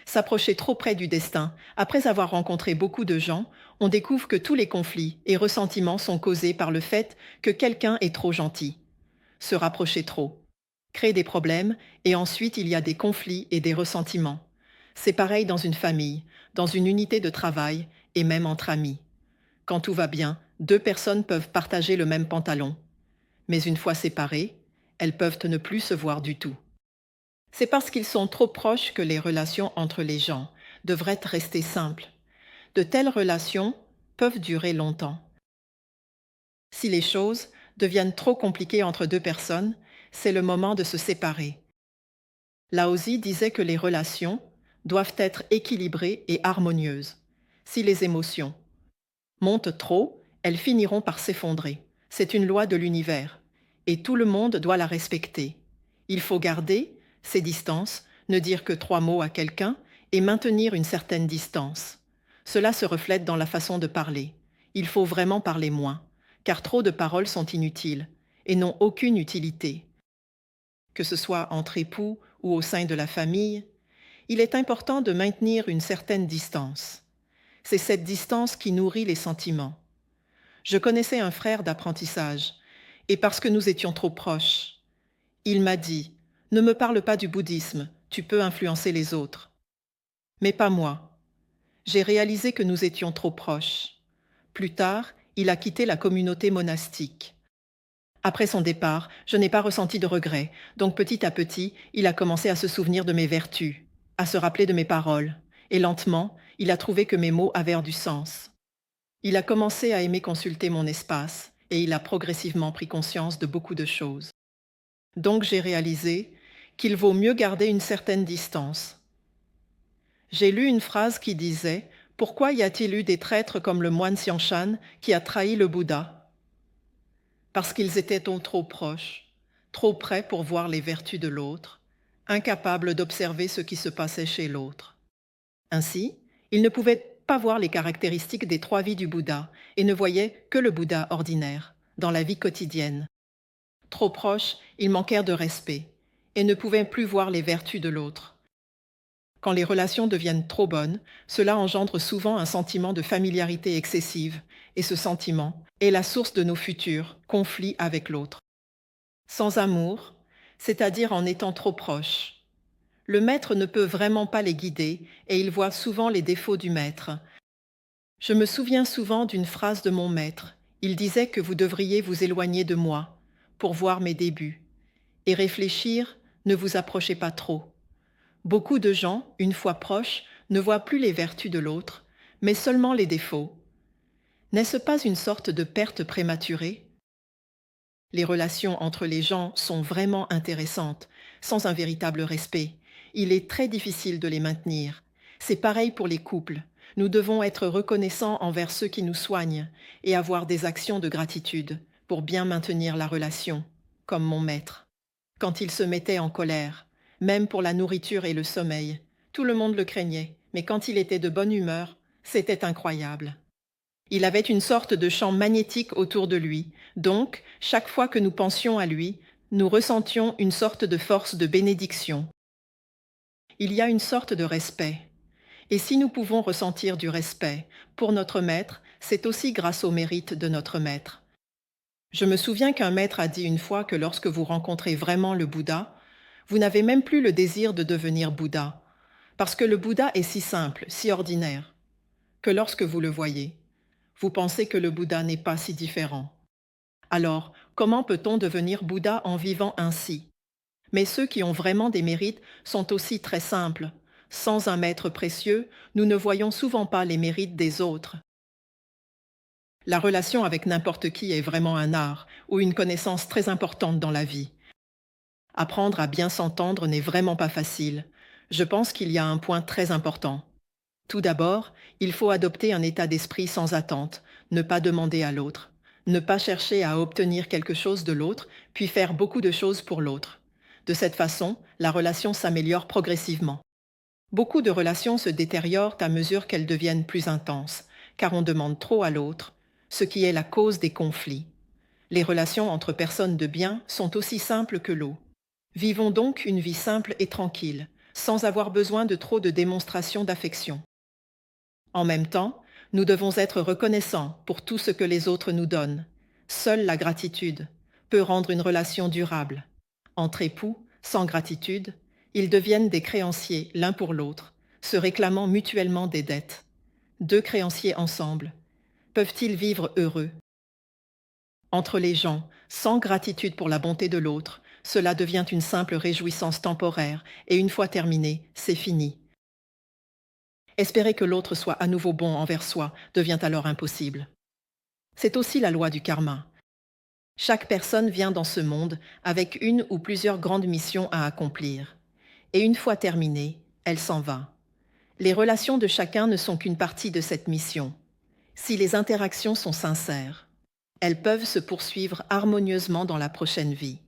S'approcher trop près du destin, après avoir rencontré beaucoup de gens, on découvre que tous les conflits et ressentiments sont causés par le fait que quelqu'un est trop gentil. Se rapprocher trop, crée des problèmes et ensuite il y a des conflits et des ressentiments. C'est pareil dans une famille, dans une unité de travail et même entre amis. Quand tout va bien, deux personnes peuvent partager le même pantalon. Mais une fois séparées, elles peuvent ne plus se voir du tout. C'est parce qu'ils sont trop proches que les relations entre les gens devraient rester simples. De telles relations peuvent durer longtemps. Si les choses deviennent trop compliquées entre deux personnes, c'est le moment de se séparer. Laozi disait que les relations doivent être équilibrées et harmonieuses. Si les émotions montent trop, elles finiront par s'effondrer. C'est une loi de l'univers, et tout le monde doit la respecter. Il faut garder ses distances, ne dire que 3 mots à quelqu'un et maintenir une certaine distance. Cela se reflète dans la façon de parler. Il faut vraiment parler moins, car trop de paroles sont inutiles et n'ont aucune utilité. Que ce soit entre époux ou au sein de la famille, il est important de maintenir une certaine distance. C'est cette distance qui nourrit les sentiments. Je connaissais un frère d'apprentissage, et parce que nous étions trop proches, il m'a dit « Ne me parle pas du bouddhisme, tu peux influencer les autres. » Mais pas moi. J'ai réalisé que nous étions trop proches. Plus tard, il a quitté la communauté monastique. Après son départ, je n'ai pas ressenti de regret, donc petit à petit, il a commencé à se souvenir de mes vertus, à se rappeler de mes paroles, et lentement, il a trouvé que mes mots avaient du sens. Il a commencé à aimer consulter mon espace, et il a progressivement pris conscience de beaucoup de choses. Donc j'ai réalisé qu'il vaut mieux garder une certaine distance. J'ai lu une phrase qui disait « Pourquoi y a-t-il eu des traîtres comme le moine Xiangshan qui a trahi le Bouddha ?» Parce qu'ils étaient trop proches, trop près pour voir les vertus de l'autre, incapables d'observer ce qui se passait chez l'autre. Ainsi, ils ne pouvaient pas voir les caractéristiques des 3 vies du Bouddha et ne voyaient que le Bouddha ordinaire, dans la vie quotidienne. Trop proches, ils manquèrent de respect et ne pouvaient plus voir les vertus de l'autre. Quand les relations deviennent trop bonnes, cela engendre souvent un sentiment de familiarité excessive, et ce sentiment est la source de nos futurs conflits avec l'autre. Sans amour, c'est-à-dire en étant trop proche, le maître ne peut vraiment pas les guider et il voit souvent les défauts du maître. Je me souviens souvent d'une phrase de mon maître. Il disait que vous devriez vous éloigner de moi pour voir mes débuts. Et réfléchir, ne vous approchez pas trop. Beaucoup de gens, une fois proches, ne voient plus les vertus de l'autre, mais seulement les défauts. N'est-ce pas une sorte de perte prématurée? Les relations entre les gens sont vraiment intéressantes, sans un véritable respect. Il est très difficile de les maintenir. C'est pareil pour les couples. Nous devons être reconnaissants envers ceux qui nous soignent et avoir des actions de gratitude pour bien maintenir la relation, comme mon maître. Quand il se mettait en colère, même pour la nourriture et le sommeil, tout le monde le craignait, mais quand il était de bonne humeur, c'était incroyable. Il avait une sorte de champ magnétique autour de lui, donc, chaque fois que nous pensions à lui, nous ressentions une sorte de force de bénédiction. Il y a une sorte de respect. Et si nous pouvons ressentir du respect pour notre maître, c'est aussi grâce au mérite de notre maître. Je me souviens qu'un maître a dit une fois que lorsque vous rencontrez vraiment le Bouddha, vous n'avez même plus le désir de devenir Bouddha, parce que le Bouddha est si simple, si ordinaire, que lorsque vous le voyez, vous pensez que le Bouddha n'est pas si différent. Alors, comment peut-on devenir Bouddha en vivant ainsi? Mais ceux qui ont vraiment des mérites sont aussi très simples. Sans un maître précieux, nous ne voyons souvent pas les mérites des autres. La relation avec n'importe qui est vraiment un art ou une connaissance très importante dans la vie. Apprendre à bien s'entendre n'est vraiment pas facile. Je pense qu'il y a un point très important. Tout d'abord, il faut adopter un état d'esprit sans attente, ne pas demander à l'autre, ne pas chercher à obtenir quelque chose de l'autre, puis faire beaucoup de choses pour l'autre. De cette façon, la relation s'améliore progressivement. Beaucoup de relations se détériorent à mesure qu'elles deviennent plus intenses, car on demande trop à l'autre, ce qui est la cause des conflits. Les relations entre personnes de bien sont aussi simples que l'eau. Vivons donc une vie simple et tranquille, sans avoir besoin de trop de démonstrations d'affection. En même temps, nous devons être reconnaissants pour tout ce que les autres nous donnent. Seule la gratitude peut rendre une relation durable. Entre époux, sans gratitude, ils deviennent des créanciers l'un pour l'autre, se réclamant mutuellement des dettes. Deux créanciers ensemble, peuvent-ils vivre heureux? Entre les gens, sans gratitude pour la bonté de l'autre, cela devient une simple réjouissance temporaire et une fois terminé, c'est fini. Espérer que l'autre soit à nouveau bon envers soi devient alors impossible. C'est aussi la loi du karma. Chaque personne vient dans ce monde avec une ou plusieurs grandes missions à accomplir. Et une fois terminée, elle s'en va. Les relations de chacun ne sont qu'une partie de cette mission. Si les interactions sont sincères, elles peuvent se poursuivre harmonieusement dans la prochaine vie.